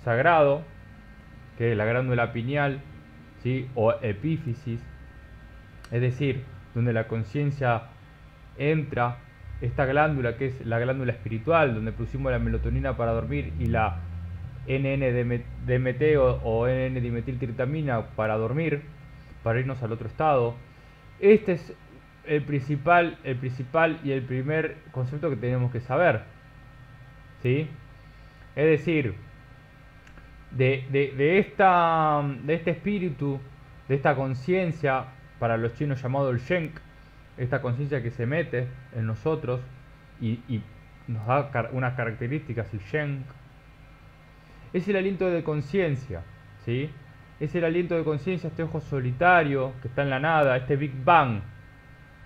sagrado, que es la glándula pineal, ¿sí? O epífisis, es decir, donde la conciencia entra, esta glándula que es la glándula espiritual, donde producimos la melatonina para dormir y la NN-DMT o NN-dimetiltriptamina para dormir, para irnos al otro estado. Este es el principal y el primer concepto que tenemos que saber, ¿sí? Es decir, de este espíritu, de esta conciencia, para los chinos llamado el Shen, esta conciencia que se mete en nosotros y nos da unas características, el Shen, es el aliento de conciencia, ¿sí? Es el aliento de conciencia, este ojo solitario que está en la nada, este Big Bang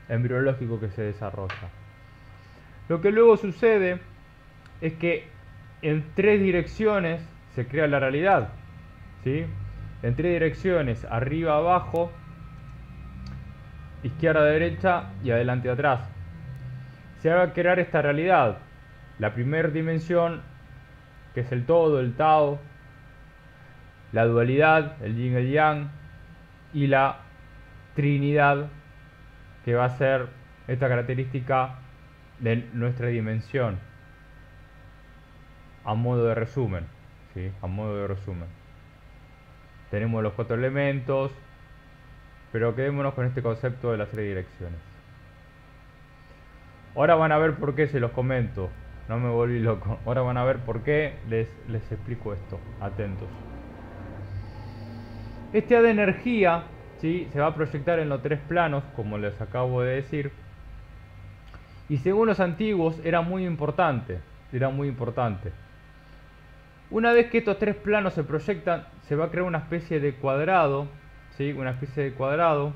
embriológico que se desarrolla. Lo que luego sucede es que en tres direcciones se crea la realidad, ¿sí? En tres direcciones, arriba, abajo, izquierda, derecha y adelante, atrás. Se va a crear esta realidad. La primera dimensión, que es el todo, el Tao, la dualidad, el yin, el yang, y la trinidad, que va a ser esta característica de nuestra dimensión, a modo de resumen, ¿sí? A modo de resumen. Tenemos los cuatro elementos, pero quedémonos con este concepto de las tres direcciones. Ahora van a ver por qué se los comento, no me volví loco. Ahora van a ver por qué les explico esto, atentos. Esta de energía, ¿sí? Se va a proyectar en los tres planos, como les acabo de decir. Y según los antiguos era muy importante, Una vez que estos tres planos se proyectan, se va a crear una especie de cuadrado, ¿sí? Una especie de cuadrado.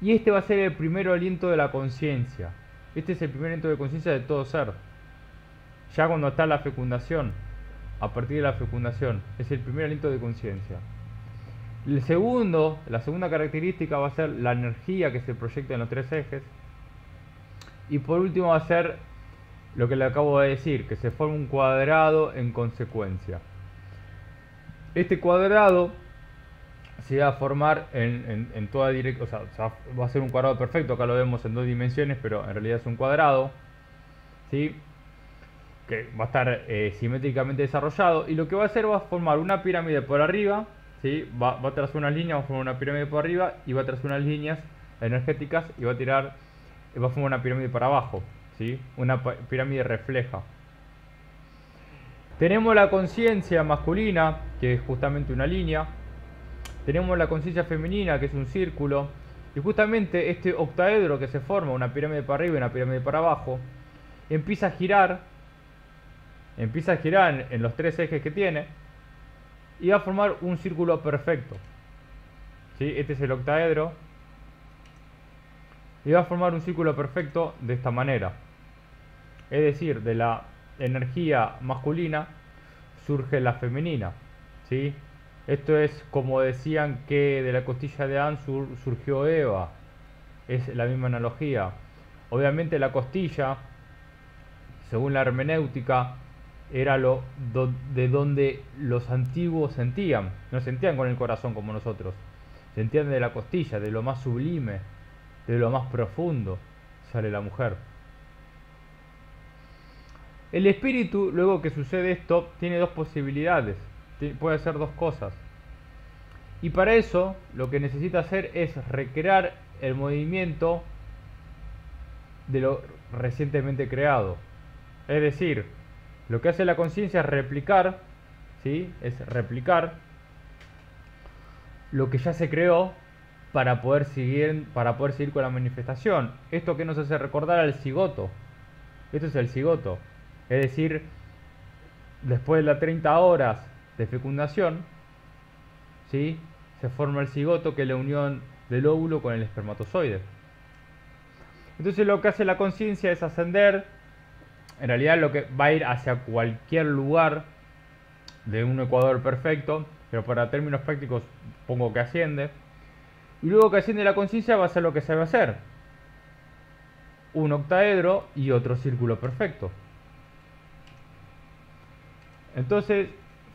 Y este va a ser el primer aliento de la conciencia. Este es el primer aliento de conciencia de todo ser. Ya cuando está la fecundación, a partir de la fecundación, es el primer aliento de conciencia. La segunda característica va a ser la energía que se proyecta en los tres ejes. Y por último va a ser lo que le acabo de decir, que se forma un cuadrado en consecuencia. Este cuadrado se va a formar en toda dirección, o sea, va a ser un cuadrado perfecto, acá lo vemos en dos dimensiones, pero en realidad es un cuadrado, ¿sí? Que va a estar simétricamente desarrollado, y lo que va a hacer va a formar una pirámide por arriba, ¿sí? Va a trazar unas líneas, va a formar una pirámide por arriba, y va a trazar unas líneas energéticas, y va a formar una pirámide para abajo, ¿sí? Una pirámide refleja. Tenemos la conciencia masculina, que es justamente una línea. Tenemos la conciencia femenina, que es un círculo. Y justamente este octaedro que se forma, una pirámide para arriba y una pirámide para abajo, empieza a girar en los tres ejes que tiene, y va a formar un círculo perfecto, ¿sí? Este es el octaedro, y va a formar un círculo perfecto de esta manera. Es decir, de la energía masculina surge la femenina, ¿sí? Esto es como decían que de la costilla de Adán surgió Eva. Es la misma analogía. Obviamente la costilla, según la hermenéutica, era de donde los antiguos sentían. No sentían con el corazón como nosotros. Sentían de la costilla, de lo más sublime, de lo más profundo, sale la mujer. El espíritu, luego que sucede esto, tiene dos posibilidades. Puede hacer dos cosas. Y para eso, lo que necesita hacer es recrear el movimiento de lo recientemente creado. Es decir, lo que hace la conciencia es replicar, ¿sí? Es replicar lo que ya se creó para poder seguir con la manifestación. Esto que nos hace recordar al cigoto. Esto es el cigoto. Es decir, después de las 30 horas de fecundación, ¿sí? Se forma el cigoto, que es la unión del óvulo con el espermatozoide. Entonces lo que hace la conciencia es ascender. En realidad lo que va a ir hacia cualquier lugar de un ecuador perfecto, pero para términos prácticos pongo que asciende. Y luego que asciende la conciencia va a hacer lo que se va a hacer: un octaedro y otro círculo perfecto. Entonces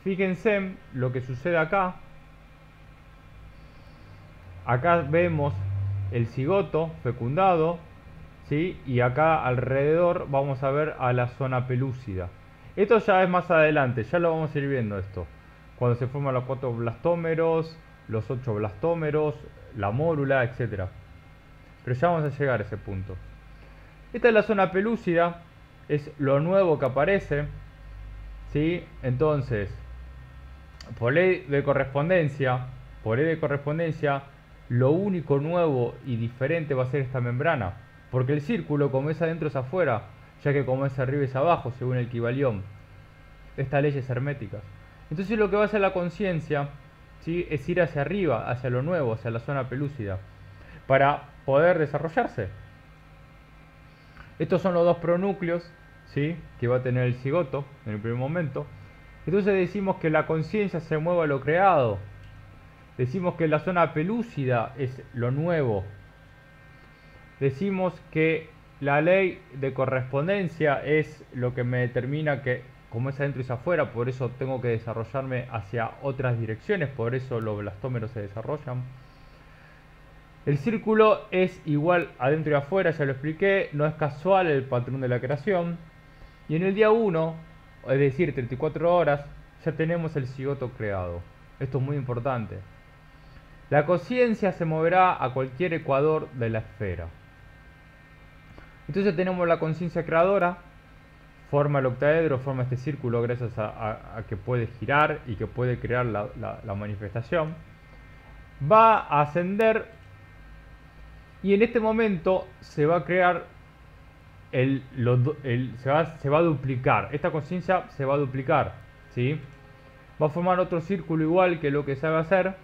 fíjense lo que sucede acá. Acá vemos el cigoto fecundado, ¿sí? Y acá alrededor vamos a ver a la zona pelúcida. Esto ya es más adelante, ya lo vamos a ir viendo esto. Cuando se forman los 4 blastómeros, los 8 blastómeros, la mórula, etc. Pero ya vamos a llegar a ese punto. Esta es la zona pelúcida, es lo nuevo que aparece, ¿sí? Entonces, por ley de correspondencia, lo único nuevo y diferente va a ser esta membrana. Porque el círculo, como es adentro es afuera, ya que como es arriba es abajo, según el Kybalión. Estas leyes herméticas. Entonces lo que va a hacer la conciencia, ¿sí? Es ir hacia arriba, hacia lo nuevo, hacia la zona pelúcida, para poder desarrollarse. Estos son los dos pronúcleos, ¿sí? Que va a tener el cigoto en el primer momento. Entonces decimos que la conciencia se mueve a lo creado. Decimos que la zona pelúcida es lo nuevo. Decimos que la ley de correspondencia es lo que me determina que como es adentro y es afuera, por eso tengo que desarrollarme hacia otras direcciones, por eso los blastómeros se desarrollan. El círculo es igual adentro y afuera, ya lo expliqué, no es casual el patrón de la creación. Y en el día 1, es decir, 34 horas, ya tenemos el cigoto creado. Esto es muy importante. La conciencia se moverá a cualquier ecuador de la esfera. Entonces tenemos la conciencia creadora, forma el octaedro, forma este círculo gracias a que puede girar y que puede crear la manifestación. Va a ascender y en este momento se va a crear, se va a duplicar. Esta conciencia se va a duplicar, ¿sí? Va a formar otro círculo igual que lo que sabe hacer.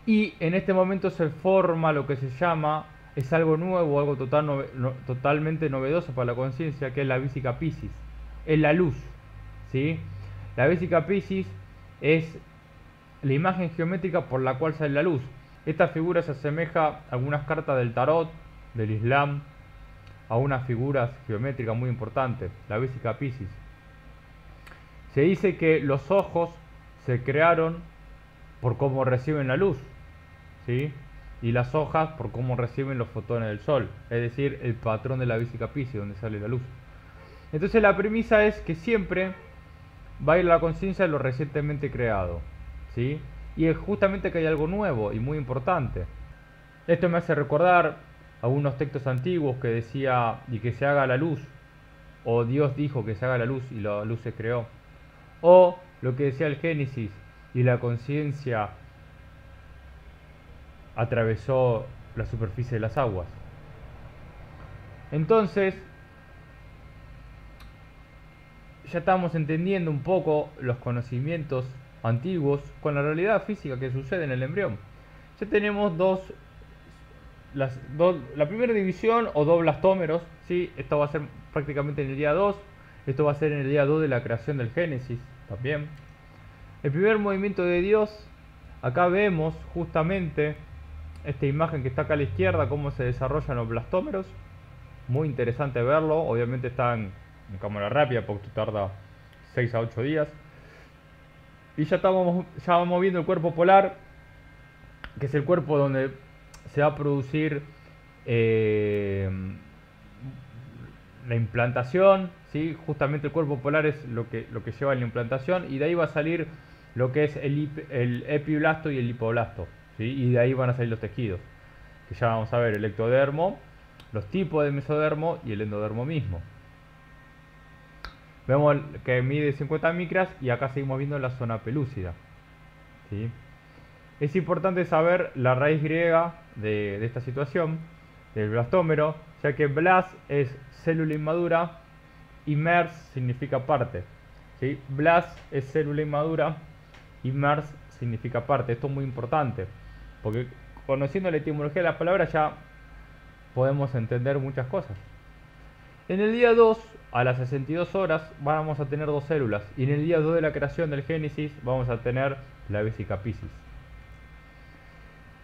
Y en este momento se forma lo que se llama, es algo nuevo, algo totalmente novedoso para la conciencia, que es la Vesica Piscis. Es la luz, ¿sí? La Vesica Piscis es la imagen geométrica por la cual sale la luz. Esta figura se asemeja a algunas cartas del tarot, del Islam, a unas figuras geométricas muy importantes, la Vesica Piscis. Se dice que los ojos se crearon por cómo reciben la luz, ¿sí? Y las hojas por cómo reciben los fotones del sol, es decir, el patrón de la Vesica Piscis, donde sale la luz. Entonces la premisa es que siempre va a ir la conciencia de lo recientemente creado, ¿sí? Y es justamente que hay algo nuevo y muy importante. Esto me hace recordar algunos textos antiguos que decía y que se haga la luz, o Dios dijo que se haga la luz y la luz se creó, o lo que decía el Génesis y la conciencia atravesó la superficie de las aguas. Entonces ya estamos entendiendo un poco los conocimientos antiguos con la realidad física que sucede en el embrión. Ya tenemos la primera división o dos blastómeros, ¿sí? Esto va a ser prácticamente en el día 2. Esto va a ser en el día 2 de la creación del Génesis también. El primer movimiento de Dios, acá vemos justamente esta imagen que está acá a la izquierda, cómo se desarrollan los blastómeros. Muy interesante verlo, obviamente está en cámara rápida porque tarda 6 a 8 días. Y ya vamos viendo el cuerpo polar, que es el cuerpo donde se va a producir la implantación, ¿sí? Justamente el cuerpo polar es lo que lleva a la implantación, y de ahí va a salir lo que es el epiblasto y el hipoblasto, ¿sí? Y de ahí van a salir los tejidos, que ya vamos a ver el ectodermo, los tipos de mesodermo y el endodermo mismo. Vemos que mide 50 micras y acá seguimos viendo la zona pelúcida, ¿sí? Es importante saber la raíz griega de esta situación, del blastómero, ya que blas es célula inmadura y mers significa parte, ¿sí? Blas es célula inmadura y mers significa parte. Esto es muy importante, porque conociendo la etimología de las palabras ya podemos entender muchas cosas. En el día 2, a las 62 horas, vamos a tener dos células. Y en el día 2 de la creación del Génesis, vamos a tener la Vesica Piscis.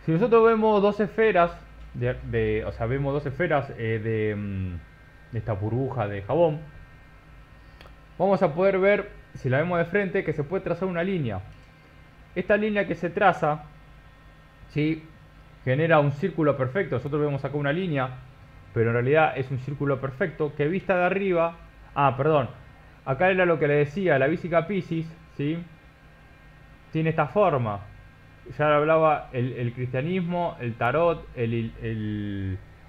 Si nosotros vemos dos esferas, vemos dos esferas de esta burbuja de jabón, vamos a poder ver si la vemos de frente, que se puede trazar una línea. Esta línea que se traza, ¿sí?, genera un círculo perfecto. Nosotros vemos acá una línea, pero en realidad es un círculo perfecto que vista de arriba... Ah, perdón. Acá era lo que le decía, la Vesica Piscis, ¿sí?, tiene esta forma. Ya hablaba el cristianismo, el tarot,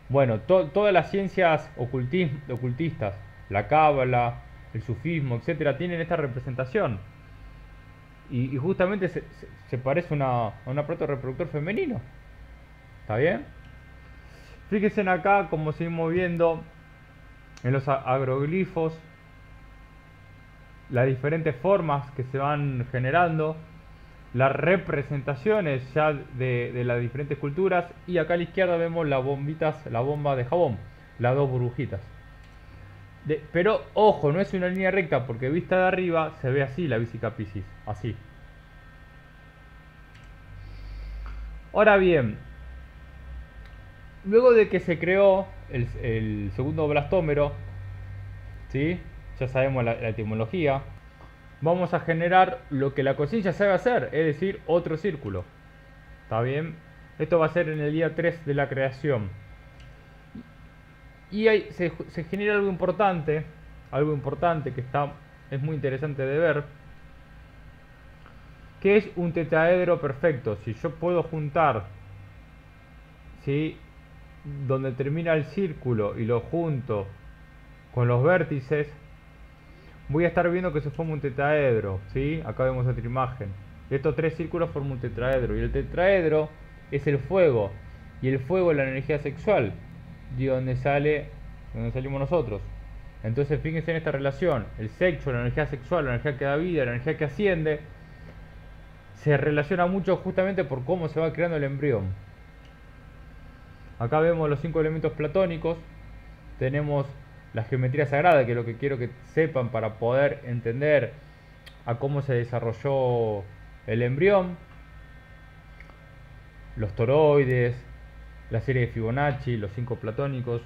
bueno, todas las ciencias ocultistas, la cábala, el sufismo, etcétera, tienen esta representación. Y justamente se parece a un aparato reproductor femenino. ¿Está bien? Fíjense en acá como seguimos viendo en los agroglifos las diferentes formas que se van generando, las representaciones ya de las diferentes culturas, y acá a la izquierda vemos las bombitas, la bomba de jabón, las dos burbujitas. Pero ojo, no es una línea recta, porque vista de arriba se ve así la Vesica Piscis, así. Ahora bien, luego de que se creó el segundo blastómero, ¿sí?, ya sabemos la etimología, vamos a generar lo que la conciencia sabe hacer, es decir, otro círculo. ¿Está bien? Esto va a ser en el día 3 de la creación. Y ahí se genera algo importante que es muy interesante de ver, que es un tetraedro perfecto. Si yo puedo juntar, ¿sí?, donde termina el círculo y lo junto con los vértices, voy a estar viendo que se forma un tetraedro, ¿sí? Acá vemos otra imagen. Estos tres círculos forman un tetraedro. Y el tetraedro es el fuego. Y el fuego es la energía sexual, de donde salimos nosotros. Entonces fíjense en esta relación. El sexo, la energía sexual, la energía que da vida, la energía que asciende, se relaciona mucho justamente por cómo se va creando el embrión. Acá vemos los 5 elementos platónicos. Tenemos la geometría sagrada, que es lo que quiero que sepan para poder entender a cómo se desarrolló el embrión. Los toroides, la serie de Fibonacci, los 5 platónicos.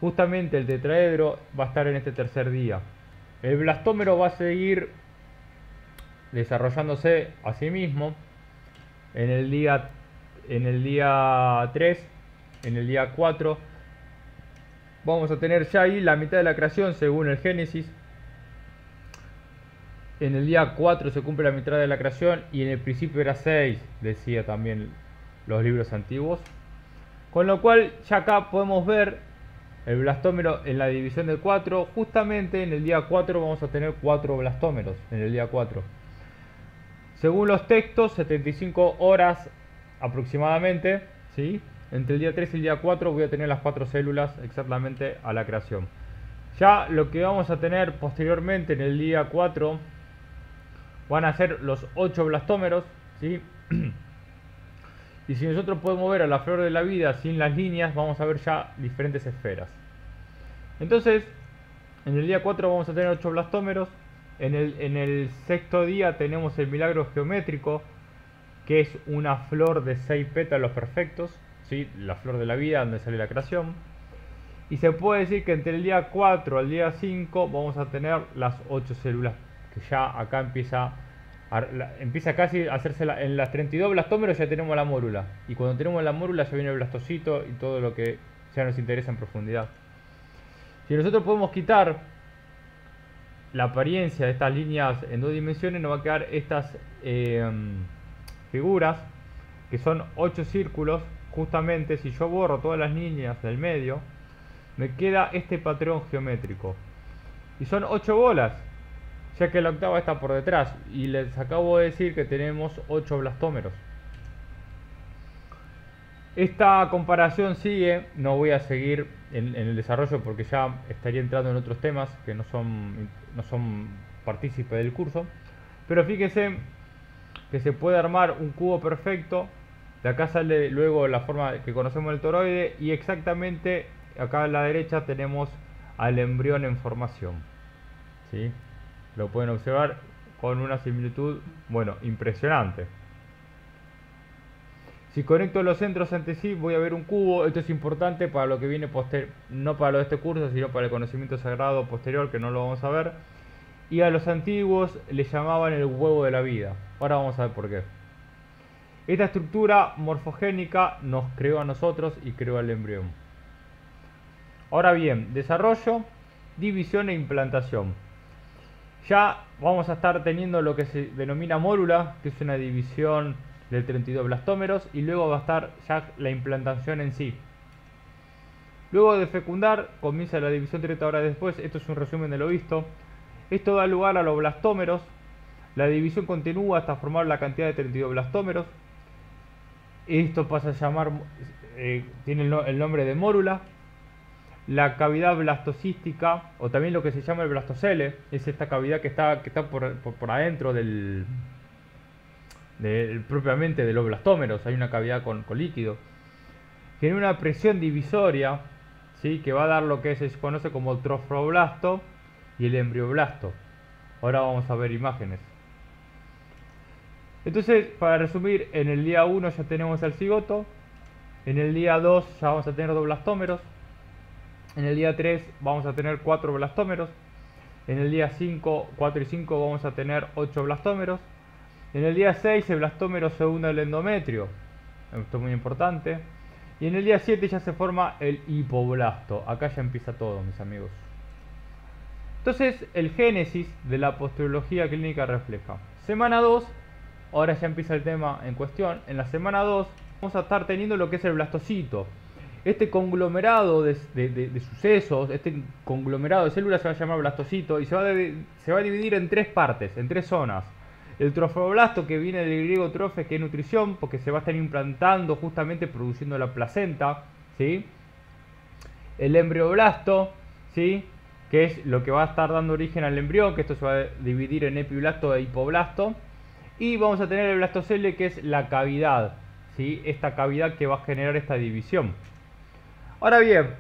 Justamente el tetraedro va a estar en este tercer día. El blastómero va a seguir desarrollándose a sí mismo en el día 3, en el día 4. Vamos a tener ya ahí la mitad de la creación según el Génesis. En el día 4 se cumple la mitad de la creación, y en el principio era 6, decía también los libros antiguos. Con lo cual ya acá podemos ver el blastómero en la división del 4. Justamente en el día 4 vamos a tener 4 blastómeros en el día 4. Según los textos, 75 horas aproximadamente, ¿sí? Entre el día 3 y el día 4 voy a tener las 4 células exactamente a la creación. Ya lo que vamos a tener posteriormente en el día 4 van a ser los 8 blastómeros, ¿sí? Y si nosotros podemos ver a la flor de la vida sin las líneas, vamos a ver ya diferentes esferas. Entonces, en el día 4 vamos a tener 8 blastómeros. En el sexto día tenemos el milagro geométrico, que es una flor de 6 pétalos perfectos, ¿sí? La flor de la vida, donde sale la creación. Y se puede decir que entre el día 4 al día 5 vamos a tener las 8 células, que ya acá empieza casi a hacerse en las 32 blastómeros ya tenemos la mórula. Y cuando tenemos la mórula ya viene el blastocito y todo lo que ya nos interesa en profundidad. Si nosotros podemos quitar la apariencia de estas líneas en 2 dimensiones, nos va a quedar estas figuras, que son 8 círculos. Justamente si yo borro todas las líneas del medio, me queda este patrón geométrico. Y son 8 bolas, ya que la octava está por detrás. Y les acabo de decir que tenemos 8 blastómeros. Esta comparación sigue, no voy a seguir en el desarrollo porque ya estaría entrando en otros temas que no son partícipes del curso. Pero fíjense que se puede armar un cubo perfecto. De acá sale luego la forma que conocemos del toroide, y exactamente acá a la derecha tenemos al embrión en formación, ¿sí? Lo pueden observar con una similitud, bueno, impresionante. Si conecto los centros entre sí voy a ver un cubo. Esto es importante para lo que viene no para lo de este curso, sino para el conocimiento sagrado posterior, que no lo vamos a ver. y a los antiguos le llamaban el huevo de la vida. Ahora vamos a ver por qué. Esta estructura morfogénica nos creó a nosotros y creó al embrión. Ahora bien, desarrollo, división e implantación. Ya vamos a estar teniendo lo que se denomina mórula, que es una división del 32 blastómeros, y luego va a estar ya la implantación en sí. Luego de fecundar, comienza la división 30 horas después. Esto es un resumen de lo visto. Esto da lugar a los blastómeros. La división continúa hasta formar la cantidad de 32 blastómeros. Esto pasa a llamar, tiene el nombre de mórula. La cavidad blastocística, o también lo que se llama el blastocele, es esta cavidad que está por adentro propiamente de los blastómeros. Hay una cavidad con líquido. Tiene una presión divisoria, ¿sí?, que va a dar lo que se conoce como el trofoblasto y el embrioblasto. Ahora vamos a ver imágenes. Entonces, para resumir, en el día 1 ya tenemos el cigoto. En el día 2 ya vamos a tener 2 blastómeros. En el día 3 vamos a tener 4 blastómeros. En el día 5, 4 y 5 vamos a tener 8 blastómeros. En el día 6 el blastómero se une al endometrio. Esto es muy importante. Y en el día 7 ya se forma el hipoblasto. Acá ya empieza todo, mis amigos. Entonces, el génesis de la posturología clínica refleja. Semana 2, ahora ya empieza el tema en cuestión. En la semana 2 vamos a estar teniendo lo que es el blastocito. Este conglomerado de sucesos, este conglomerado de células se va a llamar blastocito y se va a dividir en 3 partes, en 3 zonas. El trofoblasto, que viene del griego trofe, que es nutrición, porque se va a estar implantando justamente produciendo la placenta, ¿sí? El embrioblasto, ¿sí?, que es lo que va a estar dando origen al embrión, que esto se va a dividir en epiblasto e hipoblasto. Y vamos a tener el blastocele, que es la cavidad, ¿sí?, esta cavidad que va a generar esta división. Ahora bien,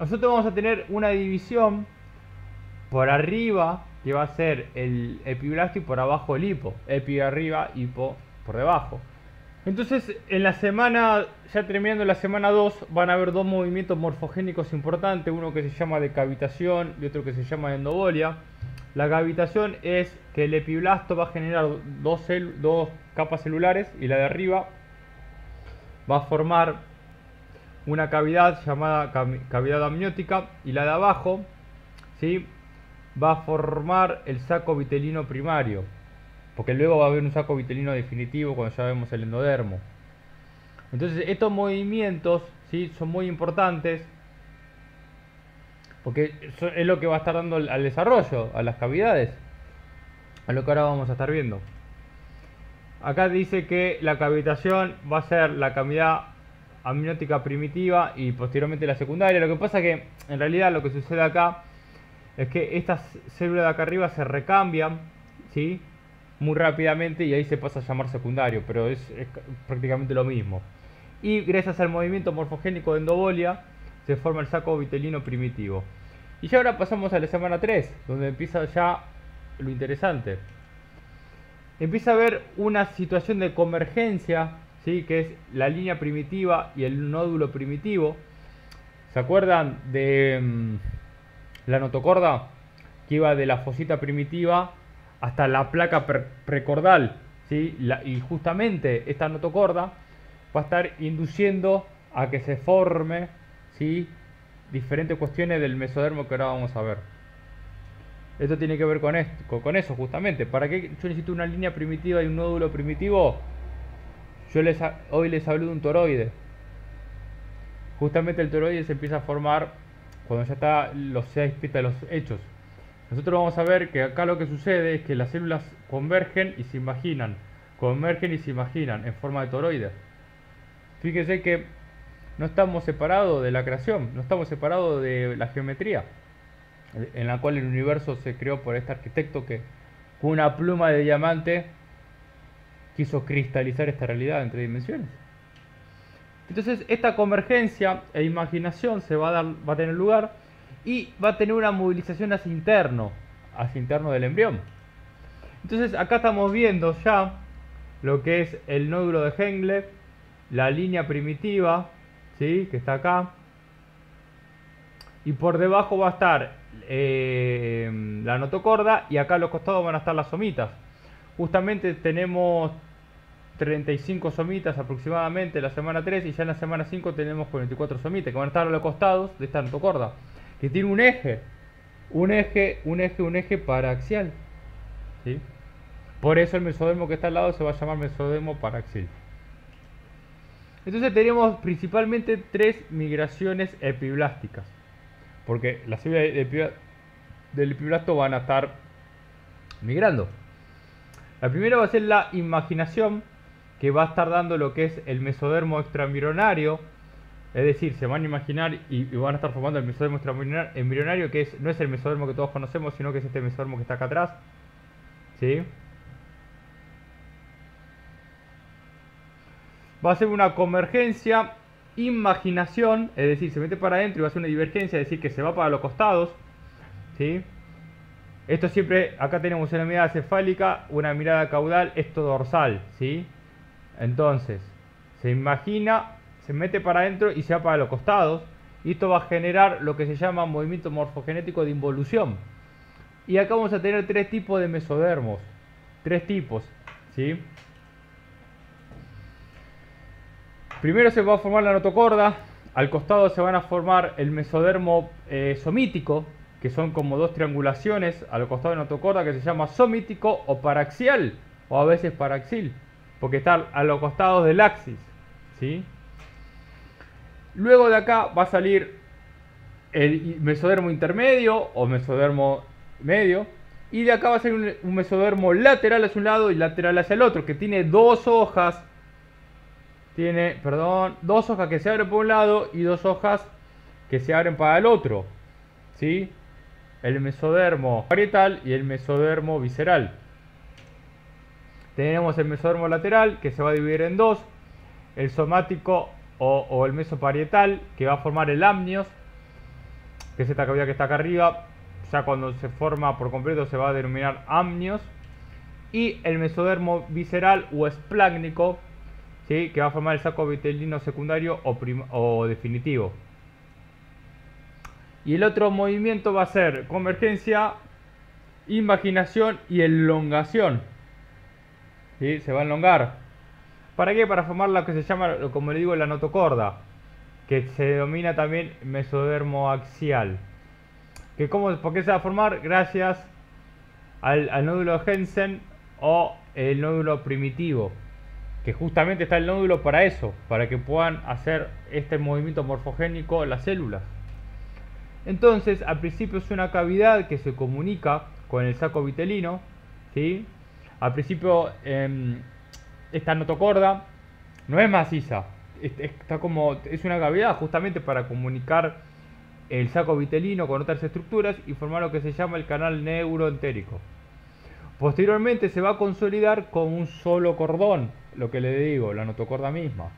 nosotros vamos a tener una división por arriba, que va a ser el epiblasto, y por abajo el hipo. Epi arriba, hipo por debajo. Entonces, en la semana, ya terminando la semana 2, van a haber 2 movimientos morfogénicos importantes. Uno que se llama de cavitación y otro que se llama de endobolia. La cavitación es que el epiblasto va a generar 2 capas celulares, y la de arriba va a formar una cavidad llamada cavidad amniótica, y la de abajo, ¿sí?, va a formar el saco vitelino primario, porque luego va a haber un saco vitelino definitivo cuando ya vemos el endodermo. Entonces, estos movimientos, ¿sí?, son muy importantes, porque es lo que va a estar dando al desarrollo, a las cavidades, a lo que ahora vamos a estar viendo. Acá dice que la cavitación va a ser la cavidad amniótica primitiva y posteriormente la secundaria. Lo que pasa es que en realidad lo que sucede acá es que estas células de acá arriba se recambian, ¿sí?, muy rápidamente, y ahí se pasa a llamar secundario, pero es prácticamente lo mismo. Y gracias al movimiento morfogénico de endobolia se forma el saco vitelino primitivo. Y ya ahora pasamos a la semana 3, donde empieza ya lo interesante. Empieza a haber una situación de convergencia, ¿sí?, que es la línea primitiva y el nódulo primitivo. ¿Se acuerdan de la notocorda, que iba de la fosita primitiva hasta la placa precordal, ¿sí? Y justamente esta notocorda va a estar induciendo a que se forme, ¿sí?, diferentes cuestiones del mesodermo que ahora vamos a ver. Esto tiene que ver con esto, con eso justamente. ¿Para qué yo necesito una línea primitiva y un nódulo primitivo? Hoy les hablé de un toroide. Justamente el toroide se empieza a formar cuando ya está los 6 pétalos hechos. Nosotros vamos a ver que acá lo que sucede es que las células convergen y se imaginan en forma de toroide. Fíjense que no estamos separados de la creación, no estamos separados de la geometría, en la cual el universo se creó por este arquitecto que con una pluma de diamante quiso cristalizar esta realidad en 3 dimensiones. Entonces, esta convergencia e imaginación va a tener lugar, y va a tener una movilización hacia interno del embrión. Entonces, acá estamos viendo ya lo que es el nódulo de Henle, la línea primitiva, ¿sí?, que está acá, y por debajo va a estar la notocorda y acá a los costados van a estar las somitas. Justamente tenemos 35 somitas aproximadamente en la semana 3 y ya en la semana 5 tenemos 44 somitas que van a estar a los costados de esta notocorda, que tiene un eje paraxial, ¿sí? Por eso el mesodermo que está al lado se va a llamar mesodermo paraxial. Entonces tenemos principalmente tres migraciones epiblásticas, porque las células del epiblasto van a estar migrando. La primera va a ser la imaginación, que va a estar dando lo que es el mesodermo extraembrionario, es decir, se van a imaginar y van a estar formando el mesodermo extraembrionario, que no es el mesodermo que todos conocemos, sino que es este mesodermo que está acá atrás, ¿sí? Va a ser una convergencia, imaginación, es decir, se mete para adentro y va a ser una divergencia, es decir, que se va para los costados, ¿sí? Esto siempre, acá tenemos una mirada cefálica, una mirada caudal, esto dorsal, ¿sí? Entonces, se imagina, se mete para adentro y se va para los costados, y esto va a generar lo que se llama movimiento morfogenético de involución. Y acá vamos a tener tres tipos de mesodermos, tres tipos, ¿sí? Primero se va a formar la notocorda, al costado se van a formar el mesodermo somítico, que son como dos triangulaciones a los costados de la notocorda, que se llama somítico o paraxial, o a veces paraxil, porque está a los costados del axis, ¿sí? Luego de acá va a salir el mesodermo intermedio o mesodermo medio, y de acá va a salir un mesodermo lateral hacia un lado y lateral hacia el otro, que tiene dos hojas. Tiene, dos hojas que se abren por un lado y dos hojas que se abren para el otro, ¿sí? El mesodermo parietal y el mesodermo visceral. Tenemos el mesodermo lateral, que se va a dividir en dos, el somático o el mesoparietal, que va a formar el amnios, que es esta cavidad que está acá arriba. Ya cuando se forma por completo se va a denominar amnios. Y el mesodermo visceral o esplácnico, ¿sí? Que va a formar el saco vitelino secundario o definitivo. Y el otro movimiento va a ser convergencia, imaginación y elongación, ¿sí? Se va a elongar. ¿Para qué? Para formar lo que se llama, como le digo, la notocorda, que se denomina también mesodermo axial. ¿Por qué se va a formar? Gracias al nódulo de Hensen o el nódulo primitivo, que justamente está el nódulo para eso, para que puedan hacer este movimiento morfogénico las células. Entonces, al principio es una cavidad que se comunica con el saco vitelino, ¿sí? Al principio esta notocorda no es maciza, es una cavidad justamente para comunicar el saco vitelino con otras estructuras y formar lo que se llama el canal neuroentérico. Posteriormente se va a consolidar con un solo cordón, lo que le digo, la notocorda misma.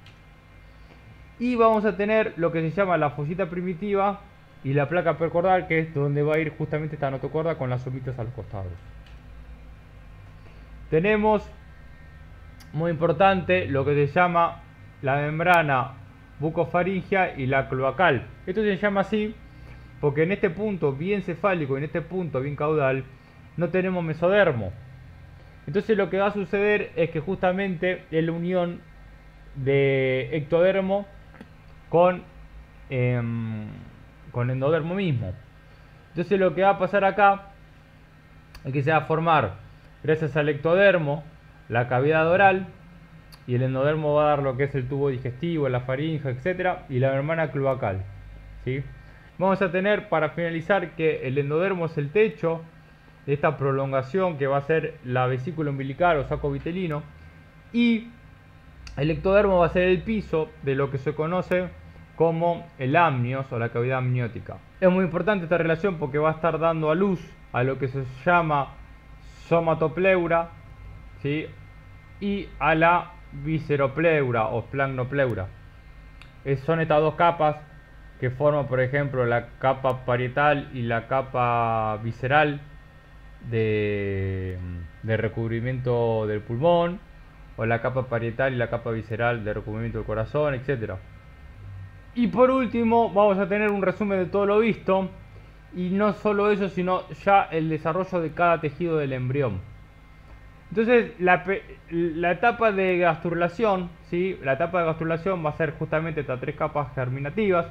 Y vamos a tener lo que se llama la fosita primitiva y la placa percordal, que es donde va a ir justamente esta notocorda con las somitas a los costados. Tenemos, muy importante, lo que se llama la membrana bucofaringea y la cloacal. Esto se llama así porque en este punto bien cefálico y en este punto bien caudal no tenemos mesodermo. Entonces lo que va a suceder es que justamente es la unión de ectodermo con endodermo mismo. Entonces lo que va a pasar acá es que se va a formar, gracias al ectodermo, la cavidad oral, y el endodermo va a dar lo que es el tubo digestivo, la faringe, etc. y la membrana cloacal, ¿sí? Vamos a tener, para finalizar, que el endodermo es el techo de esta prolongación que va a ser la vesícula umbilical o saco vitelino, y el ectodermo va a ser el piso de lo que se conoce como el amnios o la cavidad amniótica. Es muy importante esta relación porque va a estar dando a luz a lo que se llama somatopleura, ¿sí? Y a la visceropleura o splagmopleura. Son estas dos capas que forman, por ejemplo, la capa parietal y la capa visceral de recubrimiento del pulmón, o la capa parietal y la capa visceral de recubrimiento del corazón, etc. Y por último vamos a tener un resumen de todo lo visto. Y no solo eso, sino ya el desarrollo de cada tejido del embrión. Entonces la etapa de gastrulación, ¿sí? La etapa de gastrulación va a ser justamente estas tres capas germinativas,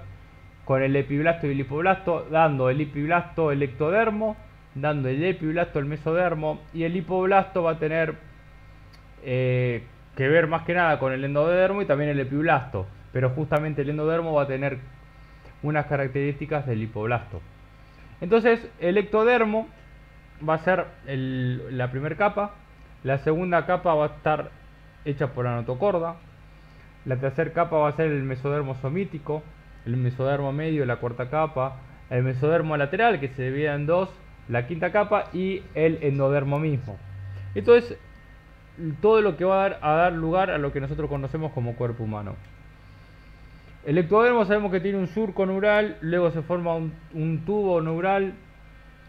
con el epiblasto y el hipoblasto, dando el epiblasto el ectodermo, dando el epiblasto el mesodermo, y el hipoblasto va a tener que ver más que nada con el endodermo y también el epiblasto, pero justamente el endodermo va a tener unas características del hipoblasto. Entonces el ectodermo va a ser la primera capa, la segunda capa va a estar hecha por la notocorda, la tercera capa va a ser el mesodermo somítico, el mesodermo medio, la cuarta capa, el mesodermo lateral que se divide en dos, la quinta capa y el endodermo mismo. Entonces todo lo que va a dar lugar a lo que nosotros conocemos como cuerpo humano. El ectodermo sabemos que tiene un surco neural, luego se forma un tubo neural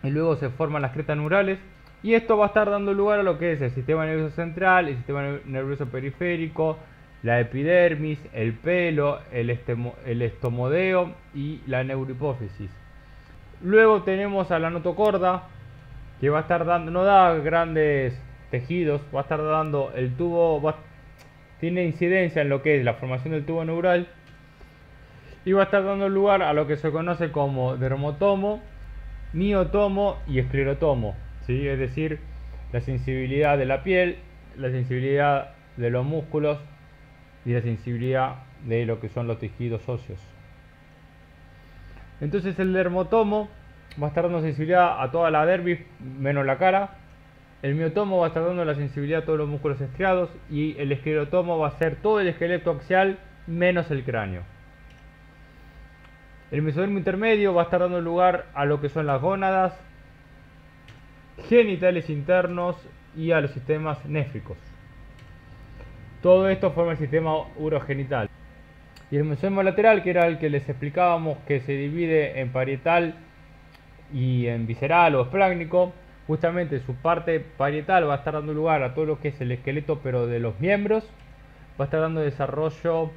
y luego se forman las crestas neurales, y esto va a estar dando lugar a lo que es el sistema nervioso central, el sistema nervioso periférico, la epidermis, el pelo, el estomodeo y la neurohipófisis. Luego tenemos a la notocorda, que va a estar dando, no da grandes tejidos, va a estar dando el tubo, tiene incidencia en lo que es la formación del tubo neural, y va a estar dando lugar a lo que se conoce como dermotomo, miotomo y esclerotomo, ¿sí? Es decir, la sensibilidad de la piel, la sensibilidad de los músculos y la sensibilidad de lo que son los tejidos óseos. Entonces el dermotomo va a estar dando sensibilidad a toda la dermis menos la cara, el miotomo va a estar dando la sensibilidad a todos los músculos estriados, y el esclerotomo va a ser todo el esqueleto axial menos el cráneo. El mesodermo intermedio va a estar dando lugar a lo que son las gónadas, genitales internos y a los sistemas néfricos. Todo esto forma el sistema urogenital. Y el mesodermo lateral, que era el que les explicábamos, que se divide en parietal y en visceral o esplácnico, justamente su parte parietal va a estar dando lugar a todo lo que es el esqueleto, pero de los miembros. Va a estar dando desarrollo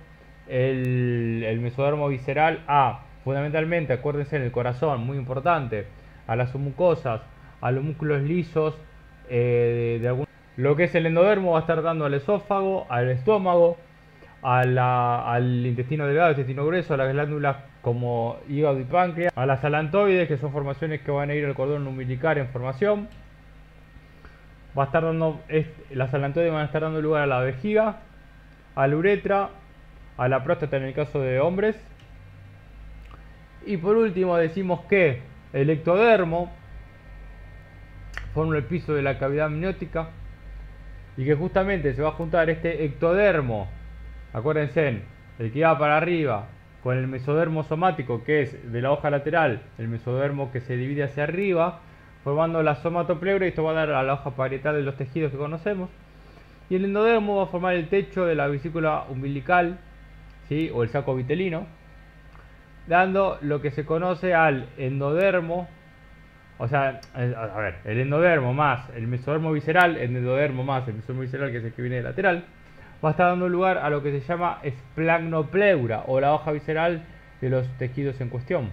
el mesodermo visceral a, fundamentalmente, acuérdense, en el corazón, muy importante, a las mucosas, a los músculos lisos, lo que es el endodermo va a estar dando al esófago, al estómago, al intestino delgado, intestino grueso, a las glándulas como hígado y páncreas, a las alantoides, que son formaciones que van a ir al cordón umbilical en formación. Va a estar dando, las alantoides van a estar dando lugar a la vejiga, a la uretra, a la próstata en el caso de hombres. Y por último decimos que el ectodermo forma el piso de la cavidad amniótica, y que justamente se va a juntar este ectodermo, acuérdense, el que va para arriba, con el mesodermo somático, que es de la hoja lateral, el mesodermo que se divide hacia arriba, formando la somatopleura, y esto va a dar a la hoja parietal de los tejidos que conocemos. Y el endodermo va a formar el techo de la vesícula umbilical, ¿sí? O el saco vitelino, dando lo que se conoce al endodermo. O sea, a ver, el endodermo más el mesodermo visceral, el endodermo más el mesodermo visceral, que es el que viene de lateral, va a estar dando lugar a lo que se llama esplagmopleura, o la hoja visceral de los tejidos en cuestión.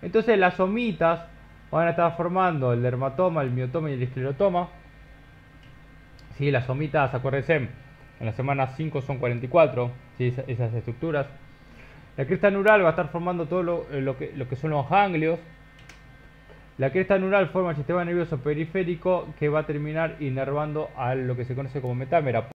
Entonces las somitas van a estar formando el dermatoma, el miotoma y el esclerotoma. ¿Sí? Las somitas, acuérdense, en la semana 5 son 44, ¿sí? Esas estructuras. La cresta neural va a estar formando todo lo que son los ganglios. La cresta neural forma el sistema nervioso periférico, que va a terminar inervando a lo que se conoce como metámera.